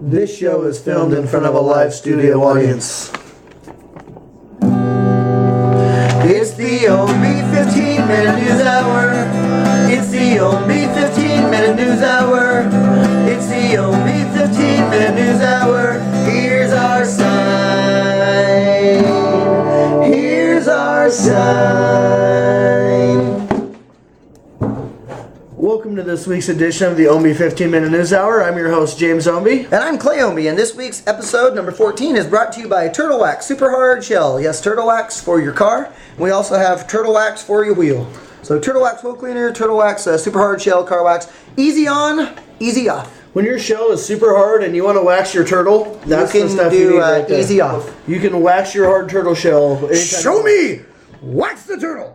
This show is filmed in front of a live studio audience. It's the Ownbey 15-minute news hour. It's the Ownbey 15-minute news hour. It's the Ownbey 15-minute news hour. Here's our sign. Here's our sign. Welcome to this week's edition of the Ownbey 15-minute news hour. I'm your host, James Ownbey. And I'm Clay Ownbey, and this week's episode, number 14, is brought to you by Turtle Wax Super Hard Shell. Yes, Turtle Wax for your car. We also have Turtle Wax for your wheel. So Turtle Wax Wheel Cleaner, Turtle Wax Super Hard Shell Car Wax. Easy on, easy off. When your shell is super hard and you want to wax your turtle, that's the stuff you need right there. Easy off. You can wax your hard turtle shell anytime. Show me! Wax the turtle!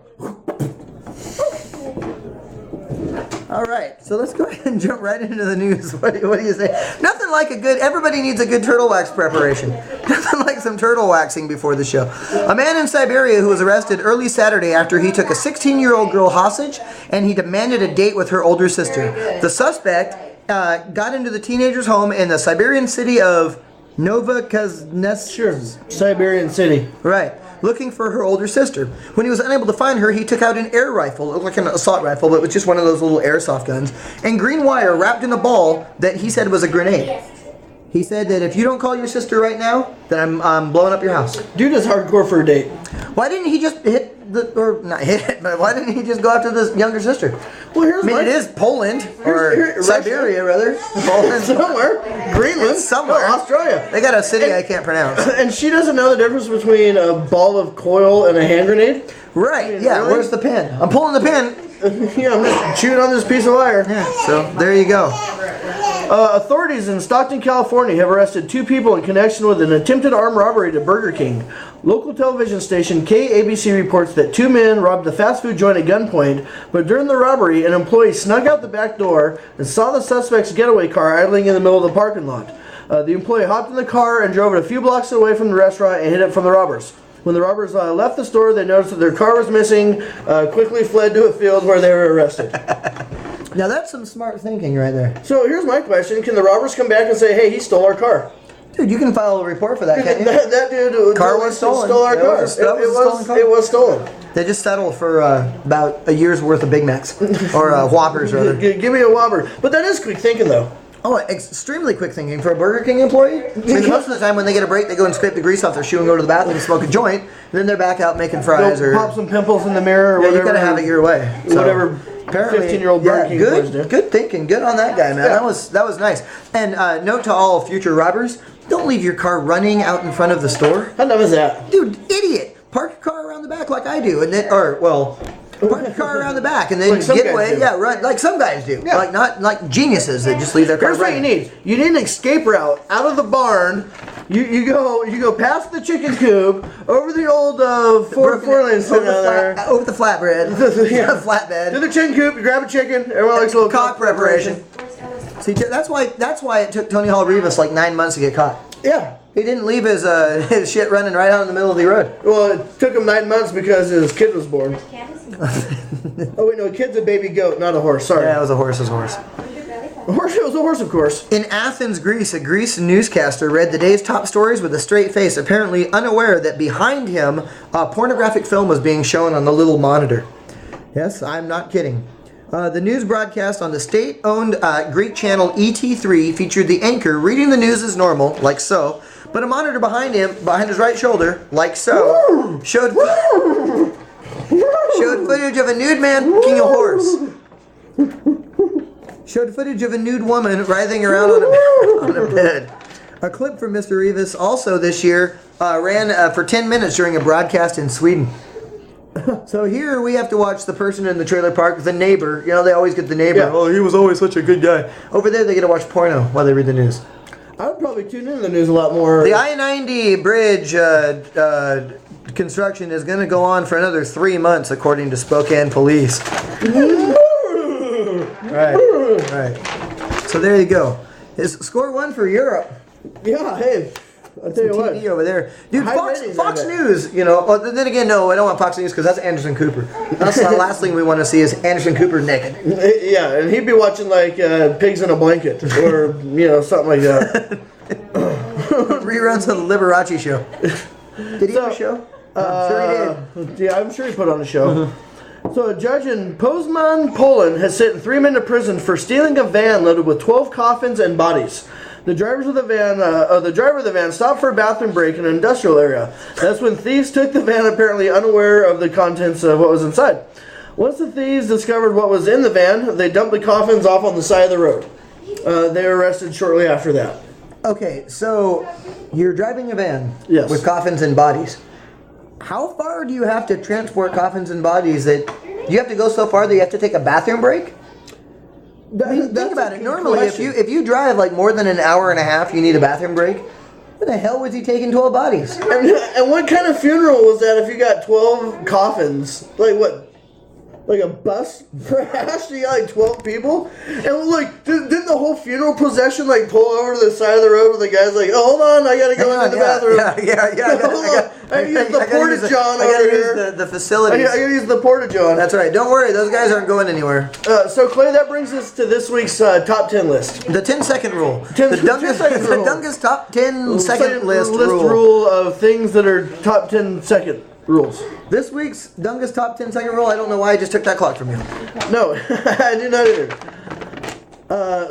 All right, so let's go ahead and jump right into the news. What do you say? Nothing like everybody needs a good turtle wax preparation. Nothing like some turtle waxing before the show. A man in Siberia who was arrested early Saturday after he took a 16-year-old girl hostage and he demanded a date with her older sister. The suspect got into the teenager's home in the Siberian city of Novokaznessk. Sure, Siberian city. Right. Looking for her older sister. When he was unable to find her, he took out an air rifle. It looked like an assault rifle, but it was just one of those little airsoft guns, and green wire wrapped in a ball that he said was a grenade. He said that if you don't call your sister right now, then I'm blowing up your house. Dude is hardcore for a date. Why didn't he just not hit it, but why didn't he just go after this younger sister? Well, it is Poland, or Siberia, rather. Poland. Somewhere. Greenland. Somewhere. No, Australia. They got a city I can't pronounce. And she doesn't know the difference between a ball of coil and a hand grenade? Right, I mean, yeah, really? Where's the pin? I'm pulling the pin. Yeah, I'm just chewing on this piece of wire. Yeah, so there you go. Authorities in Stockton, California have arrested two people in connection with an attempted armed robbery at Burger King. Local television station KABC reports that two men robbed the fast food joint at gunpoint, but during the robbery, an employee snuck out the back door and saw the suspect's getaway car idling in the middle of the parking lot. The employee hopped in the car and drove it a few blocks away from the restaurant and hid it from the robbers. When the robbers left the store, they noticed that their car was missing, quickly fled to a field where they were arrested. Now that's some smart thinking right there. So here's my question. Can the robbers come back and say, hey, he stole our car? Dude, you can file a report for that, can't you? That dude car was stolen. Stole our car. It was stolen. They just settled for about a year's worth of Big Macs. Or Whoppers, rather. Give me a Whopper. But that is quick thinking, though. Oh, extremely quick thinking for a Burger King employee. I mean, most of the time when they get a break, they go and scrape the grease off their shoe and go to the bathroom and smoke a joint. And then they're back out making fries or pop some pimples in the mirror or yeah, whatever. You gotta have it your way. So, whatever 15-year-old Burger King employees do. Good thinking. Good on that guy, man. Yeah. That was nice. And note to all future robbers: don't leave your car running out in front of the store. How dumb is that? Dude, idiot! Park your car around the back like I do, and then, park your car around the back and then Like some get guys away. do. Yeah, right. Like some guys do. Yeah. Like not like geniuses that just leave their car Here's what running. you need. You need an escape route out of the barn. You go past the chicken coop, over the old four lanes down there. Over the flatbread. Yeah. Flatbed. To the chicken coop, you grab a chicken. Everyone likes a little Cock preparation. See, that's why it took Tony Hall Rivas like 9 months to get caught. Yeah. He didn't leave his shit running right out in the middle of the road. Well, it took him 9 months because his kid was born. Oh wait, no, a kid's a baby goat, not a horse. Sorry. Yeah, it was a horse. It was a horse. A horse. It was a horse, of course. In Athens, Greece, a Greece newscaster read the day's top stories with a straight face, apparently unaware that behind him a pornographic film was being shown on the little monitor. Yes, I'm not kidding. The news broadcast on the state-owned Greek channel ET3 featured the anchor reading the news as normal, like so, but a monitor behind him, behind his right shoulder, like so, showed footage of a nude man fucking a horse. Showed footage of a nude woman writhing around on a bed. A clip from Mr. Rivas also this year ran for 10 minutes during a broadcast in Sweden. So here we have to watch the person in the trailer park, the neighbor. You know, they always get the neighbor. Yeah. Oh, he was always such a good guy. Over there, they get to watch porno while they read the news. I would probably tune into the news a lot more. The I-90 bridge construction is going to go on for another 3 months, according to Spokane police. Right. So there you go. It's score one for Europe. Yeah, hey. I'll tell you what. TV over there. Dude, High Fox ratings, News, you know. Well, then again, no, I don't want Fox News because that's Anderson Cooper. That's the last thing we want to see is Anderson Cooper naked. Yeah, and he'd be watching like Pigs in a Blanket or, something like that. Reruns of the Liberace show. Did he have a show? I'm sure he did. Yeah, I'm sure he put on a show. So a judge in Poznan, Poland has sentenced 3 men to prison for stealing a van loaded with 12 coffins and bodies. The driver of the van stopped for a bathroom break in an industrial area. That's when thieves took the van, apparently unaware of the contents of what was inside. Once the thieves discovered what was in the van, they dumped the coffins off on the side of the road. They were arrested shortly after that. Okay, so you're driving a van Yes. with coffins and bodies. How far do you have to transport coffins and bodies that you have to go so far that you have to take a bathroom break? Think about it. Normally, if you drive like more than an hour and a half, you need a bathroom break. Where the hell was he taking 12 bodies? And what kind of funeral was that if you got 12 coffins? Like what? Like a bus crash? You got like 12 people? And like, didn't the whole funeral procession like pull over to the side of the road where the guy's like, oh, hold on, I gotta go into the bathroom. Yeah. I gotta use the porta-john over here. The facilities. I gotta use the porta-john. That's right. Don't worry, those guys aren't going anywhere. So Clay, that brings us to this week's top 10 list. The 10-second rule. The 10-second rule. The Dungus top 10 second list rule of things that are top 10 second rules. This week's Dungus top 10 second rule, I don't know why I just took that clock from you. No, I did not either.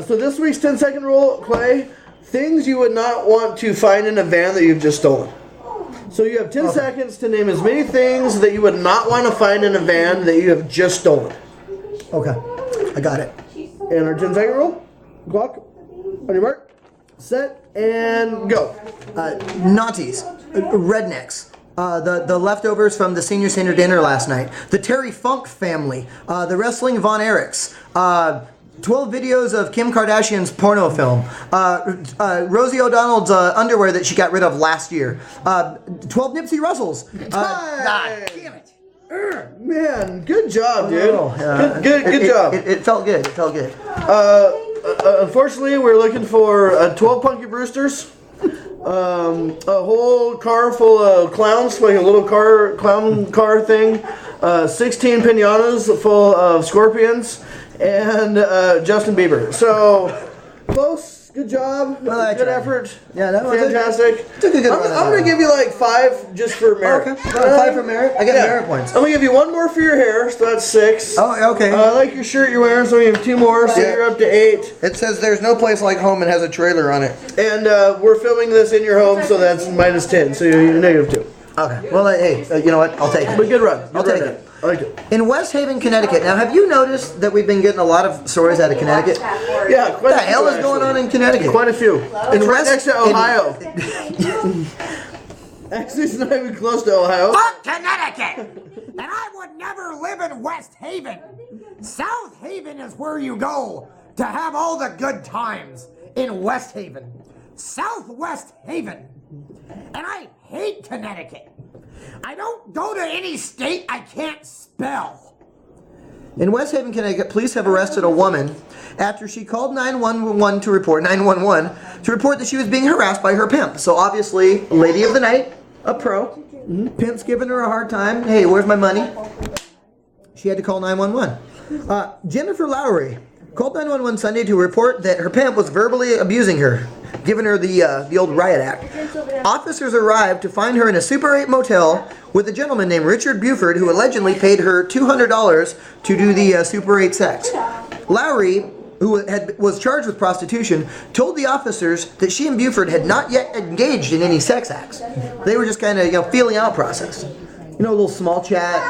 So this week's 10-second rule, Clay, things you would not want to find in a van that you've just stolen. So you have 10 seconds to name as many things that you would not want to find in a van that you have just stolen. Okay, I got it. And our 10-second rule, clock, on your mark, set, and go. Naughties, rednecks. The leftovers from the senior center dinner last night. The Terry Funk family. The wrestling Von Erichs. 12 videos of Kim Kardashian's porno film. Rosie O'Donnell's underwear that she got rid of last year. 12 Nipsey Russells. God damn it. Man, good job, dude. Good job. It felt good. Unfortunately, we're looking for 12 Punky Brewsters. A whole car full of clowns, like a little clown car thing. 16 pinatas full of scorpions, and Justin Bieber. So close. Good job. Well, good effort. Yeah, that was fantastic. Took a good one. I'm gonna give you like 5 just for merit. Okay. 5 for merit. I get merit points. I'm gonna give you 1 more for your hair, so that's 6. Oh, okay. I like your shirt you're wearing, so we have 2 more, so you're up to 8. It says there's no place like home and has a trailer on it. And we're filming this in your home, so that's minus 10, so you're negative 2. Okay. Well, hey, you know what? I'll take it. But good run. I'll take it. I like it. In West Haven, Connecticut. Now, have you noticed that we've been getting a lot of stories out of Connecticut? Yeah, quite What the hell is going on in Connecticut? Quite a few. It's right next to Ohio. Actually, it's not even close to Ohio. Fuck Connecticut! And I would never live in West Haven. South Haven is where you go to have all the good times in West Haven. Southwest Haven. And I hate Connecticut. I don't go to any state I can't spell. In West Haven, Connecticut, police have arrested a woman after she called 911 to report that she was being harassed by her pimp. So obviously, lady of the night, a pro. Pimp's giving her a hard time. Hey, where's my money? She had to call 911. Jennifer Lowry called 911 Sunday to report that her pimp was verbally abusing her, giving her the old riot act. Officers arrived to find her in a Super 8 motel with a gentleman named Richard Buford, who allegedly paid her $200 to do the Super 8 sex. Lowry, who was charged with prostitution, told the officers that she and Buford had not yet engaged in any sex acts. They were just kind of, feeling out process. A little small chat.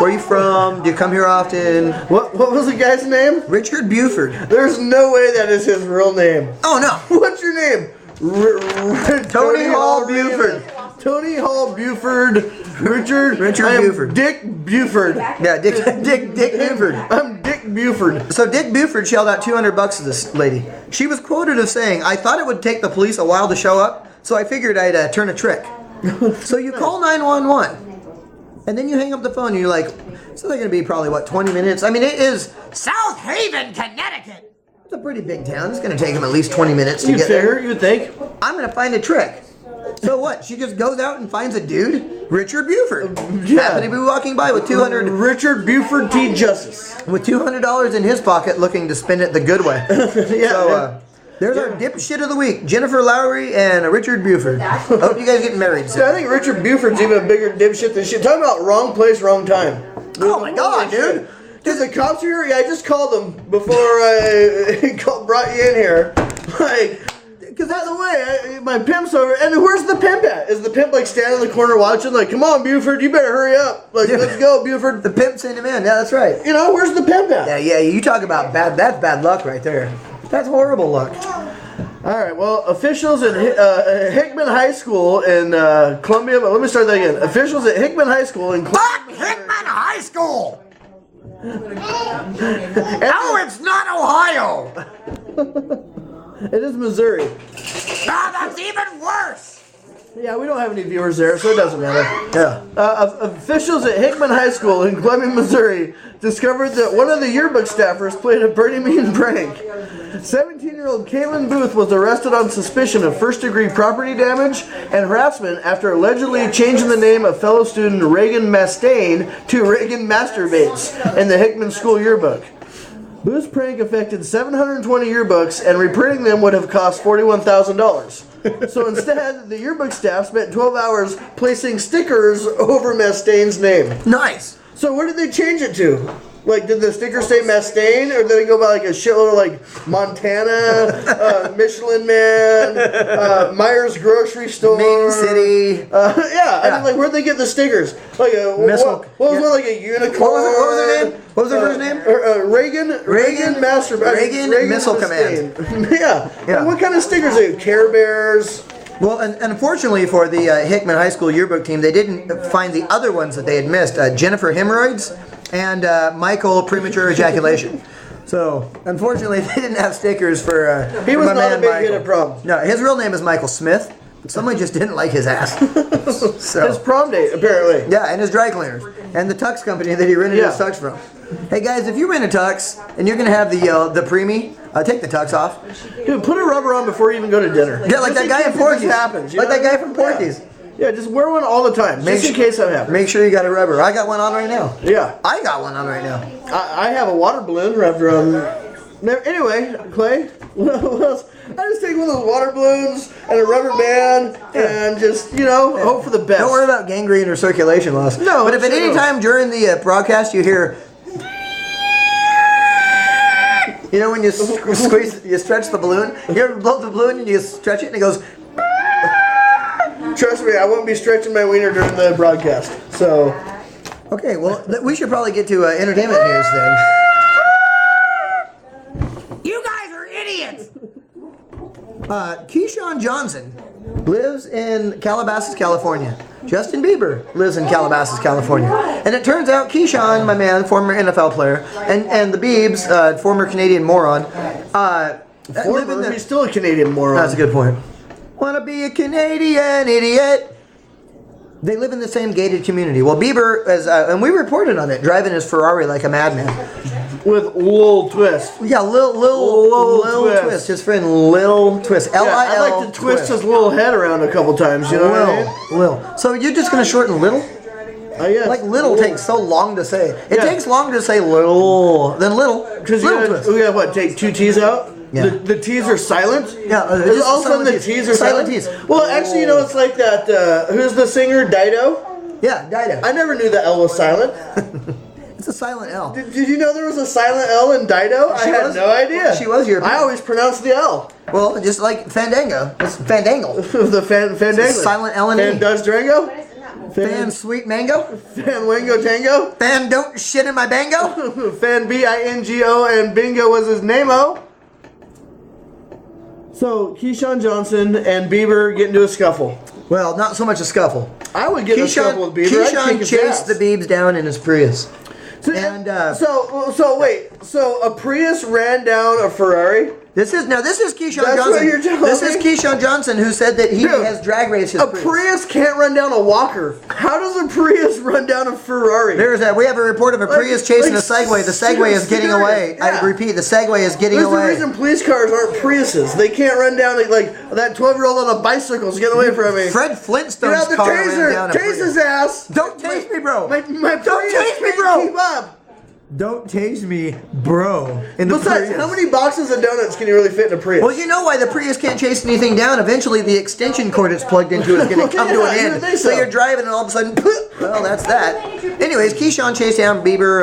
Where are you from? Do you come here often? What was the guy's name? Richard Buford. There's no way that is his real name. Oh, no. What's your name? Tony Hall Buford. Tony Hall Buford. Richard Buford. Dick Buford. Yeah, Dick Buford. I'm Dick Buford. So Dick Buford shelled out $200 to this lady. She was quoted as saying, "I thought it would take the police a while to show up, so I figured I'd turn a trick." So you call 911. And then you hang up the phone and you're like, so they're going to be probably, 20 minutes? I mean, it is South Haven, Connecticut. It's a pretty big town. It's going to take them at least 20 minutes to get there. You would think. I'm going to find a trick. So what? She just goes out and finds a dude, Richard Buford. Yeah. Happened to be walking by with Richard Buford T. Justice. $200 in his pocket, looking to spend it the good way. There's our dipshit of the week: Jennifer Lowry and Richard Buford. I hope you guys get married soon. I think Richard Buford's even a bigger dipshit than shit. Talking about wrong place, wrong time. Oh my god, dude! Dude, the cops are here. Yeah, I just called them before I brought you in here. Like, because by the way, my pimp's over. And where's the pimp at? Is the pimp like standing in the corner watching? Like, come on, Buford, you better hurry up. Like, let's go, Buford. The pimp sent him in. Yeah, that's right. You know, where's the pimp at? Yeah. You talk about bad. That's bad luck right there. That's horrible luck. All right. Well, officials at Hickman High School in Columbia. But let me start that again. Officials at Hickman High School in Columbia. Fuck Hickman High School! No, it's not Ohio! It is Missouri. Ah, that's even worse! Yeah, we don't have any viewers there, so it doesn't matter. Yeah. Officials at Hickman High School in Columbia, Missouri discovered that one of the yearbook staffers played a pretty mean prank. 17-year-old Caitlin Booth was arrested on suspicion of first-degree property damage and harassment after allegedly changing the name of fellow student Reagan Mastain to Reagan Masturbates in the Hickman School yearbook. Booth's prank affected 720 yearbooks, and reprinting them would have cost $41,000. So instead, the yearbook staff spent 12 hours placing stickers over Mastain's name. Nice. So what did they change it to? Like, did the sticker say Mastain, or did they go by like a shitload of like Montana, Michelin Man, Myers Grocery Store, Main City? I mean, like, where'd they get the stickers? Like a what was one, like a unicorn? What was her name? What was her first name? Reagan Master. Reagan Missile Command. Yeah. And what kind of stickers are they? Care Bears. Well, and unfortunately for the Hickman High School yearbook team, they didn't find the other ones that they had missed: Jennifer Hemorrhoids and Michael Premature Ejaculation. So, unfortunately, they didn't have stickers for he was my not man a big Michael. hit of prom. No, his real name is Michael Smith. Someone just didn't like his ass. So, his prom date, apparently. yeah, and his dry cleaners and the tux company that he rented his tux from. Hey guys, if you rent a tux and you're gonna have the preemie, take the tux off. Dude, put a rubber on before you even go to dinner. Yeah, like that guy in Porky's. Happens, like that guy from Porky's. Yeah, just wear one all the time, just in case that happens. Make sure you got a rubber. I got one on right now. Yeah. I got one on right now. I have a water balloon wrapped around. Anyway, Clay, what else? I just take one of those water balloons and a rubber band and just, hope for the best. Don't worry about gangrene or circulation loss. No. But if at any time during the broadcast you hear, when you squeeze, you stretch the balloon, you ever blow the balloon and you stretch it and it goes. Trust me, I won't be stretching my wiener during the broadcast. So. Okay, well, we should probably get to entertainment news then. You guys are idiots! Keyshawn Johnson lives in Calabasas, California. Justin Bieber lives in Calabasas, California. And it turns out Keyshawn, my man, former NFL player, and the Biebs, former Canadian moron, He's still a Canadian moron. That's a good point. Wanna be a Canadian idiot? They live in the same gated community. Well, Bieber, and we reported on it, driving his Ferrari like a madman. With Lil Twist. Yeah, Lil Twist. His friend Lil Twist. L-I-L. I like to twist his little head around a couple times, you know what I mean? Lil. So you're just going to shorten Little? Yes. Like Little takes so long to say. It takes longer to say Little than Little. Because we gotta what, take two T's out? Yeah. The T's are silent? Yeah. All of a sudden the T's are silent? T's. Well, actually, it's like that, who's the singer, Dido? Yeah, Dido. I never knew the L was silent. It's a silent L. Did you know there was a silent L in Dido? I had no idea. She was European. I always pronounced the L. Well, just like Fandango. It's Fandangle. The Fandango. Silent L and E. Fan does Durango? Fan sweet mango. Fan Wango Tango? Fan don't shit in my bango. Fan B-I-N-G-O and Bingo was his name-o. So, Keyshawn Johnson and Bieber get into a scuffle. Well, not so much a scuffle. I would get in a scuffle with Bieber. Keyshawn chased the Biebs down in his Prius. So, wait. So a Prius ran down a Ferrari? This is Keyshawn That's Johnson. what you're telling This is me? Keyshawn Johnson who said that he Dude, has drag raced his A Prius can't run down a Walker. How does a Prius run down a Ferrari? We have a report of a Prius chasing a Segway. The Segway is getting away. Yeah. I repeat, the Segway is getting There's away. the reason police cars aren't Priuses. They can't run down like that 12-year-old on a bicycle is getting away from me. Fred Get Flintstone's out the car ran down taser! a Tase Prius. his ass! Don't tase me, bro. My Don't Prius tase me, can't bro. Keep up. Don't tase me, bro. In the Besides, Prius. how many boxes of donuts can you really fit in a Prius? Well, you know why the Prius can't chase anything down. Eventually, the extension cord it's plugged into is going to come to Yeah, an you end. would think So so. you're driving, and all of a sudden, well, that's that. Anyways, Keyshawn chased down Bieber.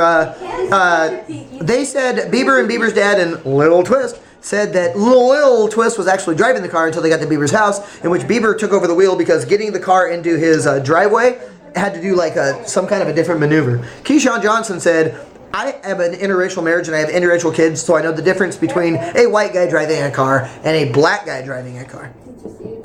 They said Bieber and Bieber's dad and Little Twist said that Lil Twist was actually driving the car until they got to Bieber's house, in which Bieber took over the wheel because getting the car into his driveway had to do like some kind of a different maneuver. Keyshawn Johnson said, I have an interracial marriage and I have interracial kids, so I know the difference between a white guy driving a car and a black guy driving a car.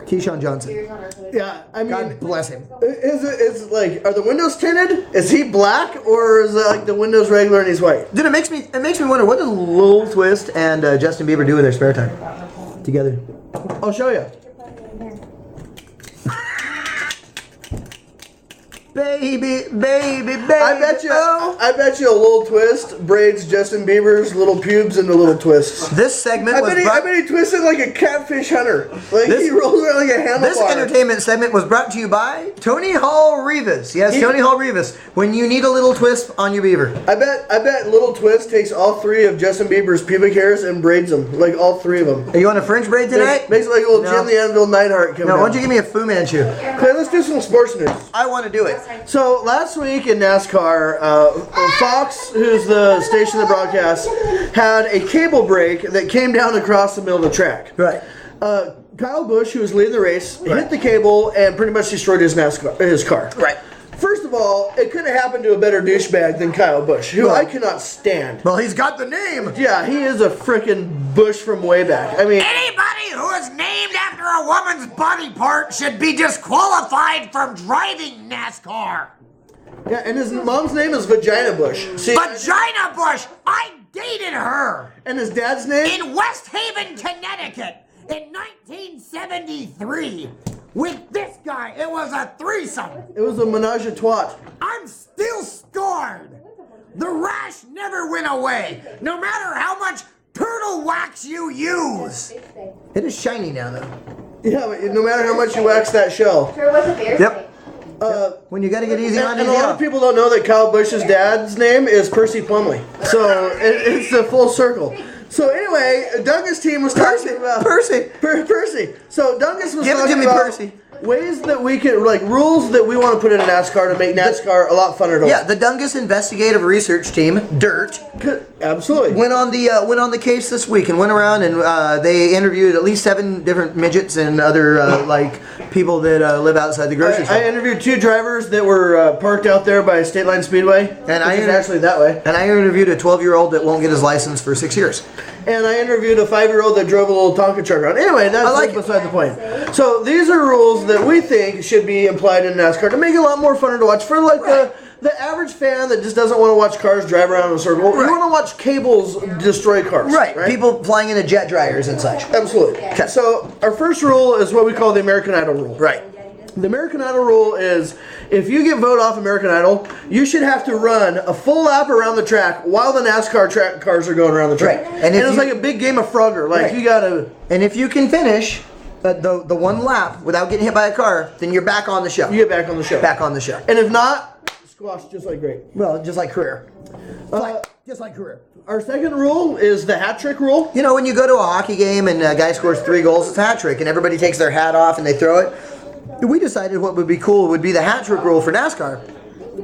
Keyshawn Johnson. Yeah, I mean, God bless him. is like, are the windows tinted? Is he black, or is it like the windows regular and he's white? Dude, it makes me wonder, what does Lil Twist and Justin Bieber do in their spare time together? I'll show you. Baby. I bet you a Little Twist braids Justin Bieber's little pubes into little twists. This segment was I bet he twisted like a catfish hunter. Like he rolls around like a handlebar. This entertainment segment was brought to you by Tony Hall Rivas. Yes, Tony Hall Rivas. When you need a little twist on your beaver. I bet Little Twist takes all 3 of Justin Bieber's pubic hairs and braids them, like all 3 of them. Are you on a French braid tonight? Makes it like a little No. Jim the Anvil Neidhart coming No, why out. don't you give me a Fu Manchu? Okay, let's do some sports news. I want to do it. So last week in NASCAR, Fox, who's the station that broadcasts, had a cable break that came down across the middle of the track. Right. Kyle Busch, who was leading the race, hit the cable and pretty much destroyed his car. Right. First of all, it couldn't have happened to a better douchebag than Kyle Busch, who I cannot stand. Well, he's got the name. Yeah, he is a frickin' Busch from way back. I mean, Anybody who is named after a woman's body part should be disqualified from driving NASCAR. yeah, and his mom's name is Vagina Bush. See, Vagina Bush, I dated her and his dad's name? in West Haven, Connecticut in 1973 with this guy. It was a threesome. It was a menage a trois. I'm still scarred. The rash never went away, no matter how much turtle wax you use. It is shiny now, though. Yeah, but no matter how much you wax that shell. Yep. When you got to get easy on, And a easy lot of off. people don't know that Kyle Busch's dad's name is Percy Plumley. So it's a full circle. So anyway, Dungus' team was talking about Percy. Percy. So Dungus was Give it to talking me, about Percy. ways that we can, like rules that we want to put in NASCAR to make NASCAR a lot funner to Yeah, watch. the Dungus Investigative Research Team, DIRT, Absolutely. went on the case this week and went around and they interviewed at least 7 different midgets and other like people that live outside the grocery store. I interviewed 2 drivers that were parked out there by State Line Speedway, And which is actually that way. And I interviewed a 12-year-old that won't get his license for 6 years. And I interviewed a 5-year-old that drove a little Tonka truck around. Anyway, that's beside the point. So these are rules that we think should be applied in NASCAR to make it a lot more funner to watch for like the average fan that just doesn't want to watch cars drive around in a circle. Right. You want to watch cables destroy cars. Right. People flying into jet dryers and such. Absolutely. So our first rule is what we call the American Idol rule. Right. The American Idol rule is if you get voted off American Idol, you should have to run a full lap around the track while the NASCAR track cars are going around the track. Right. And it's like a big game of Frogger. Like Right. you gotta. And if you can finish the one lap without getting hit by a car, then you're back on the show. You get back on the show. Back on the show. And if not, squash just like great. Well, just like career. Just like career. Our second rule is the hat trick rule. You know, when you go to a hockey game and a guy scores 3 goals, it's a hat trick, and everybody takes their hat off and they throw it. We decided what would be cool would be the hat trick rule for NASCAR.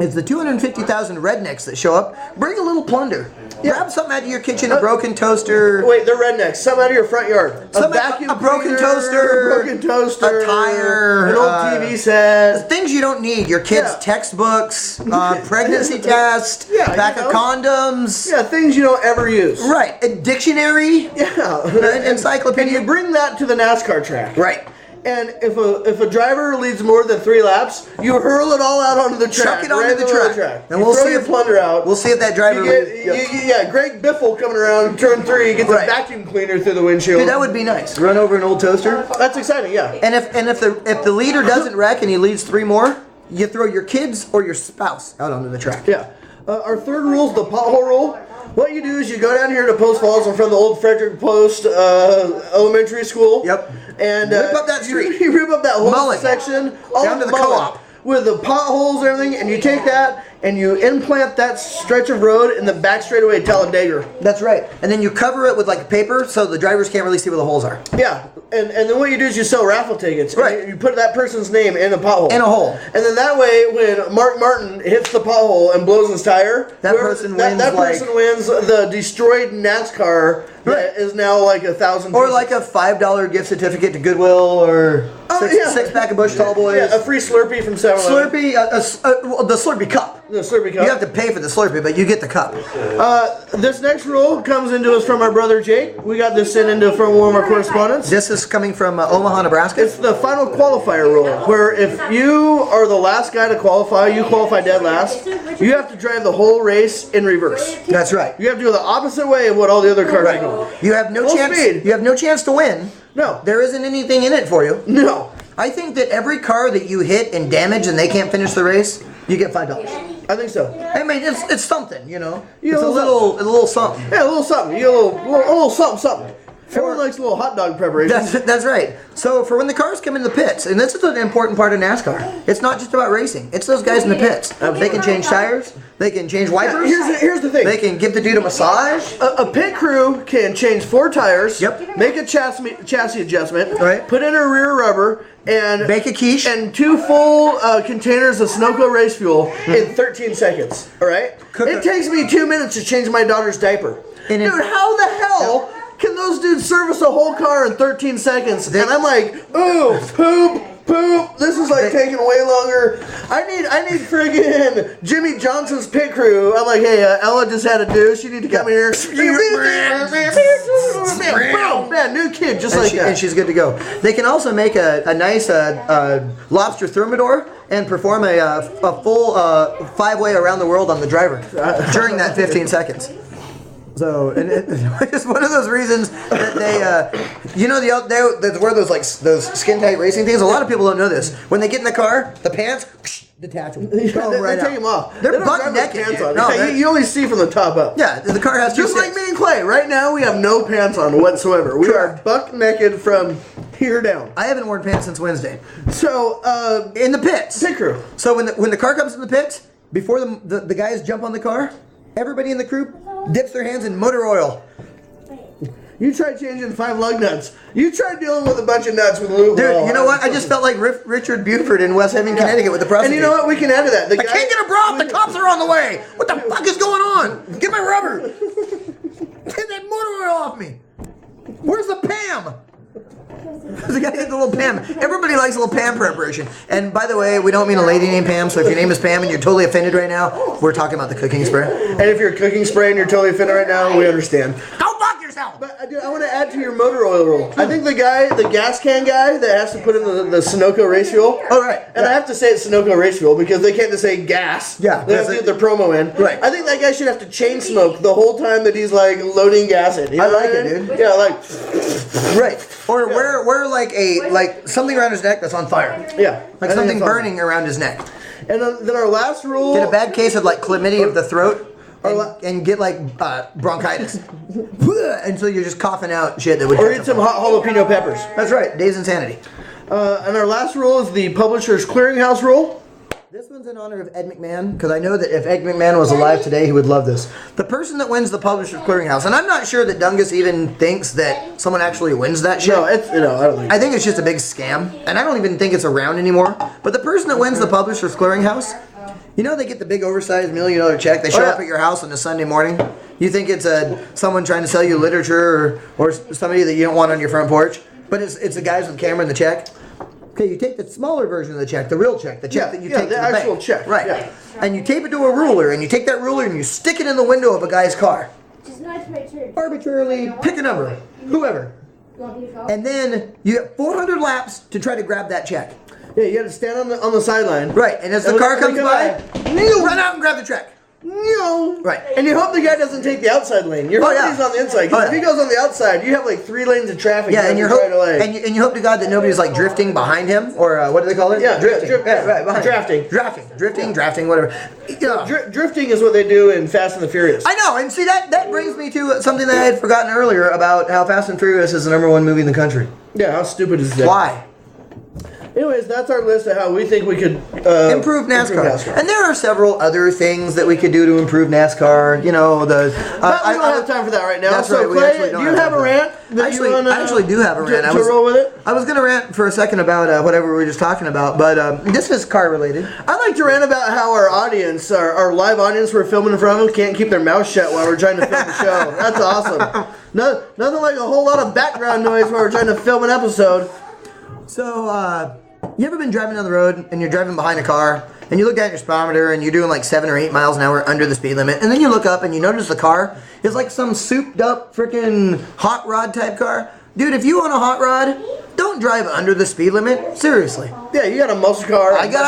It's the 250,000 rednecks that show up. Bring a little plunder. Grab something out of your kitchen, a broken toaster. Wait, they're rednecks. Something out of your front yard. A vacuum a broken cleaner, toaster, a broken toaster, a tire, an old TV set. Things you don't need. Your kids' Yeah. textbooks, pregnancy test, Yeah, pack you of know. condoms. Yeah, things you don't ever use. Right. A dictionary. Yeah. An encyclopedia. And you bring that to the NASCAR track. Right. And if a driver leads more than 3 laps, you hurl it all out onto the track. Chuck it onto the track. And we'll see your plunder out. We'll see if that driver. Greg Biffle coming around turn 3 gets a vacuum cleaner through the windshield. Dude, that would be nice. Run over an old toaster. That's exciting, yeah. And if the leader doesn't wreck and he leads 3 more, you throw your kids or your spouse out onto the track. Yeah. Our third rule is the pothole rule. What you do is you go down here to Post Falls in front of the old Frederick Post Elementary School. Yep. And rip up that street. You rip up that whole Mullen. section. All down to the co-op. With the potholes and everything, and you take that and you implant that stretch of road in the back straightaway Talladega. That's right. And then you cover it with like paper so the drivers can't really see where the holes are. Yeah. And then what you do is you sell raffle tickets. Right. And you put that person's name in a pothole. In a hole. And then that way, when Mark Martin hits the pothole and blows his tire, that person wins the destroyed Nascar that is now like 1,000 Or like a $5 gift certificate to Goodwill or six pack of Bush Tall Boys. Yeah, a free Slurpee from 7-Eleven. Slurpee, the Slurpee cup. The Slurpee cup. You have to pay for the Slurpee, but you get the cup. This next rule comes into us from our brother Jake. We got this sent into from one of our correspondents. This is coming from Omaha, Nebraska. It's the final qualifier rule, where if you are the last guy to qualify, you qualify dead last, you have to drive the whole race in reverse. That's right. You have to go the opposite way of what all the other cars are going. You have no chance. Speed. You have no chance to win. No. There isn't anything in it for you. No. I think that every car that you hit and damage and they can't finish the race, you get $5. I think so. I mean, it's something, you know. You it's know, a little something. Yeah, a little something. You get a little something. Everyone likes a little hot dog preparation. That's right. So for when the cars come in the pits, and this is an important part of NASCAR, it's not just about racing. It's those guys in the pits. They can change tires. They can change wipers. Here's the thing. They can give the dude a massage. A pit crew can change 4 tires. Yep. Make a chassis adjustment. Right. Put in a rear rubber and make a quiche and 2 full containers of Sunoco race fuel in 13 seconds. All right. It takes me 2 minutes to change my daughter's diaper. Dude, how the hell can those dudes service a whole car in 13 seconds? And I'm like, ooh, poop. This is like taking way longer. I need friggin' Jimmy Johnson's pit crew. I'm like, hey, Ella just had a douche. You need to come here. Boom, man, new kid, just like that. And she's good to go. They can also make a nice lobster thermidor and perform a full 5-way around the world on the driver during that 15 seconds. So it's one of those reasons that they, that's where those skin tight racing things. A lot of people don't know this. When they get in the car, the pants detach them. They take them off. They're butt naked. You only see from the top up. Yeah, the car has just like me and Clay. Right now, we have no pants on whatsoever. We are buck naked from here down. I haven't worn pants since Wednesday. So in the pits, pit crew. So when the car comes in the pits, before the guys jump on the car, everybody in the crew dips their hands in motor oil. You tried changing 5 lug nuts. You tried dealing with a bunch of nuts with lube. Dude, you know what? I just felt like Richard Buford in West Haven, Connecticut with the prostitute. And you know what? We can add to that. I can't get a bra off. The cops are on the way. What the fuck is going on? Get my rubber. Get that motor oil off me. Where's the Pam? The guy get the little Pam. Everybody likes a little Pam preparation. And by the way, we don't mean a lady named Pam, so if your name is Pam and you're totally offended right now, we're talking about the cooking spray. And if you're cooking spray and you're totally offended right now, we understand. Go fuck yourself! But I want to add to your motor oil rule. I think the gas can guy that has to put in the Sunoco race fuel. Oh, right. And I have to say it's Sunoco race fuel because they can't just say gas. Yeah. They have to get their promo in. Right. I think that guy should have to chain smoke the whole time that he's like loading gas in. You know I like it, dude. Yeah, like. Right. Or wear like something around his neck that's on fire. Yeah. Like something burning around his neck. And then our last rule. Get a bad case of like chlamydia of the throat. And get like bronchitis. And so you're just coughing out shit that would. Or eat some hot jalapeno peppers. That's right. Days Insanity. And our last rule is the Publishers Clearinghouse rule. This one's in honor of Ed McMahon, because I know that if Ed McMahon was alive today, he would love this. The person that wins the Publishers Clearinghouse, and I'm not sure that Dungus even thinks that someone actually wins that shit. No, I don't think. I think it's just a big scam, and I don't even think it's around anymore. But the person that wins the Publishers Clearinghouse, you know, they get the big oversized $1 million check. They show up at your house on a Sunday morning. You think it's someone trying to sell you literature or somebody that you don't want on your front porch, but it's the guys with the camera and the check. Okay, you take the smaller version of the check, the real check, the check that you take to the actual bank. check, right? Yeah. And you tape it to a ruler, and you take that ruler and you stick it in the window of a guy's car. Arbitrarily pick a number, whoever. and then you have 400 laps to try to grab that check. Yeah, you got to stand on the sideline. Right, and as the car comes by, you run out and grab the check. No. Right. And you hope the guy doesn't take the outside lane. You're hoping he's on the inside. Because if he goes on the outside, you have like 3 lanes of traffic. Yeah, and you hope to God that nobody's like drifting behind him, or what do they call it? Yeah, drifting. Drafting, whatever. Drifting is what they do in Fast and the Furious. I know, and see that brings me to something that I had forgotten earlier about how Fast and Furious is the #1 movie in the country. Yeah, how stupid is that? Why? Anyways, that's our list of how we think we could improve NASCAR. And there are several other things that we could do to improve NASCAR. You know, but we don't have time for that right now. That's so, right. Clay, do you have a rant? I actually do have a rant. To roll with it? I was going to rant for a second about whatever we were just talking about, but this is car related. I'd like to rant about how our audience, our live audience we're filming in front of them, can't keep their mouth shut while we're trying to film the show. That's awesome. Nothing like a whole lot of background noise while we're trying to film an episode. So, you ever been driving down the road and you're driving behind a car and you look at your speedometer and you're doing like 7 or 8 miles an hour under the speed limit, and then you look up and you notice the car is like some souped up freaking hot rod type car? Dude, if you own a hot rod, don't drive under the speed limit. Seriously. Yeah, you got a muscle car. I got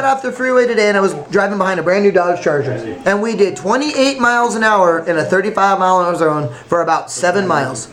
off the freeway today and I was driving behind a brand new Dodge Charger, and we did 28 miles an hour in a 35 mile an hour zone for about 7 miles.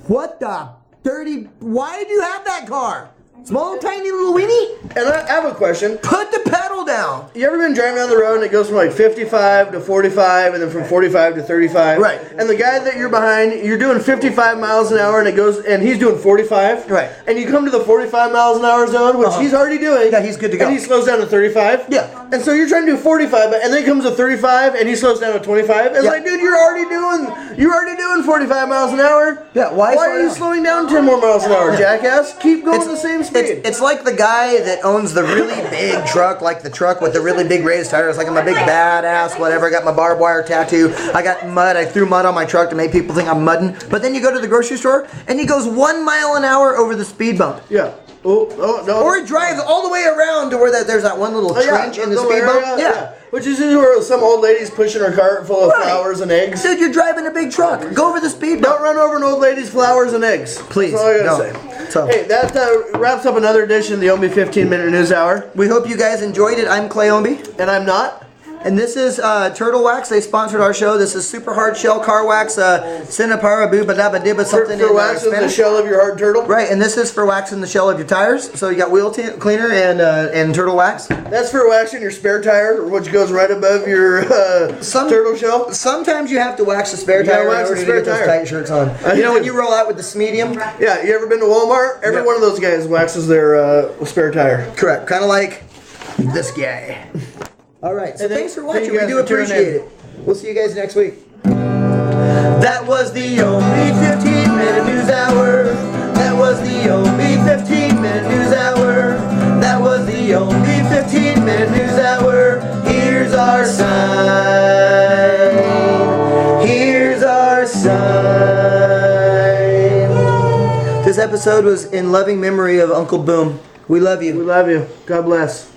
What the 30? Why did you have that car? Small, tiny little weenie? And I have a question. Put the pedal down. You ever been driving down the road and it goes from like 55 to 45 and then from 45 to 35? Right. And the guy that you're behind, you're doing 55 miles an hour and he's doing 45? Right. And you come to the 45 miles an hour zone, which he's already doing. Yeah, he's good to go. And he slows down to 35? Yeah. And so you're trying to do 45, and then he comes to 35 and he slows down to 25? It's like, dude, you're already doing 45 miles an hour? Yeah, why are you slowing down 10 more miles an hour, jackass? Keep going the same speed. It's like the guy that owns the really big truck, like the truck with the really big raised tires. Like I'm a big badass, whatever. I got my barbed wire tattoo. I got mud. I threw mud on my truck to make people think I'm mudding. But then you go to the grocery store and he goes 1 mile an hour over the speed bump. Yeah. Oh, no. Or he drives all the way around to where there's that one little trench in the speed bump. Yeah. Which is where some old lady's pushing her cart full of flowers and eggs. Dude, you're driving a big truck. Go over the speed bump. Don't run over an old lady's flowers and eggs. Please. That's all I gotta say. So. Hey, that wraps up another edition of the Ownbey 15-minute news hour. We hope you guys enjoyed it. I'm Clay Ownbey. And I'm not. And this is Turtle Wax. They sponsored our show. This is super hard shell car wax. Cinnapara boobadabadiba something for waxing the shell of your hard turtle. Right, and this is for waxing the shell of your tires. So you got wheel cleaner and turtle wax. That's for waxing your spare tire, which goes right above your turtle shell. Sometimes you have to wax the spare tire in order to get those tight shirts on. You know when you roll out with the medium? Yeah, you ever been to Walmart? Every one of those guys waxes their spare tire. Correct. Kind of like this guy. All right, so thanks for watching. We do appreciate it. We'll see you guys next week. That was the Ownbey 15-minute news hour. That was the Ownbey 15-minute news hour. That was the Ownbey 15-minute news hour. Here's our sign. Here's our sign. This episode was in loving memory of Uncle Boom. We love you. We love you. God bless.